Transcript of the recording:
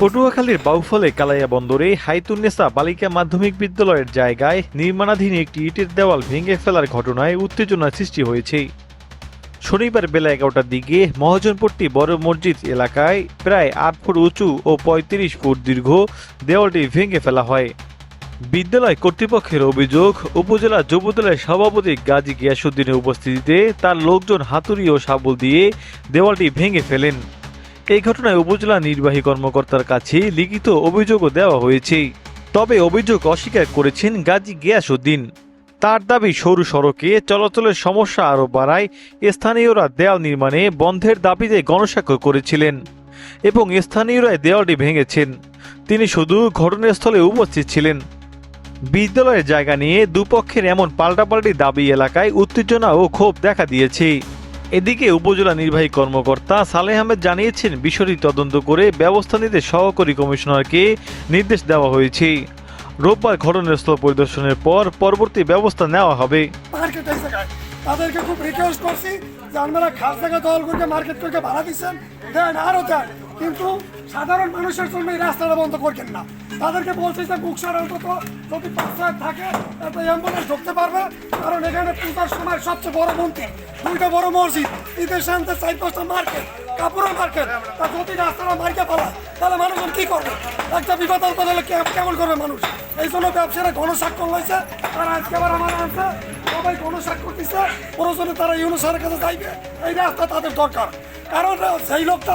পটুয়াখালীর বাউফলে কালাইয়া বন্দরে হাইতুন্নেসা বালিকা মাধ্যমিক বিদ্যালয়ের জায়গায় নির্মাণাধীন একটি ইটের দেওয়াল ভেঙে ফেলার ঘটনায় উত্তেজনা সৃষ্টি হয়েছে। শনিবার বেলা 11টার দিকে মহাজনপট্টি বড় মসজিদ এলাকায় প্রায় 8 ফুট উঁচু ও 35 ফুট দীর্ঘ দেওয়ালটি ভেঙে ফেলা হয়। বিদ্যালয় কর্তৃপক্ষের অভিযোগ, উপজেলা যুবদলের সভাপতি গাজী গিয়াসউদ্দিনের উপস্থিতিতে তার লোকজন হাতুড়ি ও শাবল দিয়ে দেওয়ালটি ভেঙে ফেলেন। এই ঘটনায় উপজেলা নির্বাহী কর্মকর্তার কাছে লিখিত অভিযোগও দেওয়া হয়েছে। তবে অভিযোগ অস্বীকার করেছেন গাজী গিয়াসউদ্দিন। তার দাবি, সরু সড়কে চলাচলের সমস্যা আরও বাড়ায় স্থানীয়রা দেয়াল নির্মাণে বন্ধের দাবিতে গণস্বাক্ষর করেছিলেন এবং স্থানীয়রাই দেওয়ালটি ভেঙেছেন। তিনি শুধু ঘটনাস্থলে উপস্থিত ছিলেন। বিদ্যালয়ের জায়গা নিয়ে দুপক্ষের এমন পাল্টাপাল্টি দাবি এলাকায় উত্তেজনা ও ক্ষোভ দেখা দিয়েছে। এদিকে উপজেলা নির্বাহী কর্মকর্তা সালেহ আহমেদ জানিয়েছেন, বিষয়টি তদন্ত করে ব্যবস্থা নিতে সহকারী কমিশনারকে নির্দেশ দেওয়া হয়েছে। রোববার ঘটনাস্থল পরিদর্শনের পর পরবর্তী ব্যবস্থা নেওয়া হবে। তাদেরকে খুব রিকোয়েস্ট করছি যে আপনারা খাস জায়গা দল করে মার্কেট করে ভাড়া দিচ্ছেন, দেন আরও দেন, কিন্তু সাধারণ মানুষের জন্য এই রাস্তাটা বন্ধ করবেন না। তাদেরকে বলছি যে বুকসার অন্তত যদি 5 থাকে একটা অ্যাম্বুলেন্স ঢুকতে পারবে, কারণ এখানে পূজার সময় সবচেয়ে বড় মন্দির, 2টা বড় মসজিদ, ঈদের সামনে 4-5টা মার্কেট, কাপড়ের মার্কেট, তা যদি রাস্তাটা মার্কে পালায় তাহলে মানুষজন কী করবে? একটা বিপদ হলে কেমন করবে মানুষ? এই জন্য ব্যবসায়ীরা গণস্বাক্ষর হয়েছে, তারা আজকে আবার আমার আনছে, সবাই গণস্বাক্ষর দিচ্ছে। প্রয়োজনে তারা ইউনুস স্যারের কাছে যাইবে, এই রাস্তা তাদের দরকার, কারণ সেই লোকটা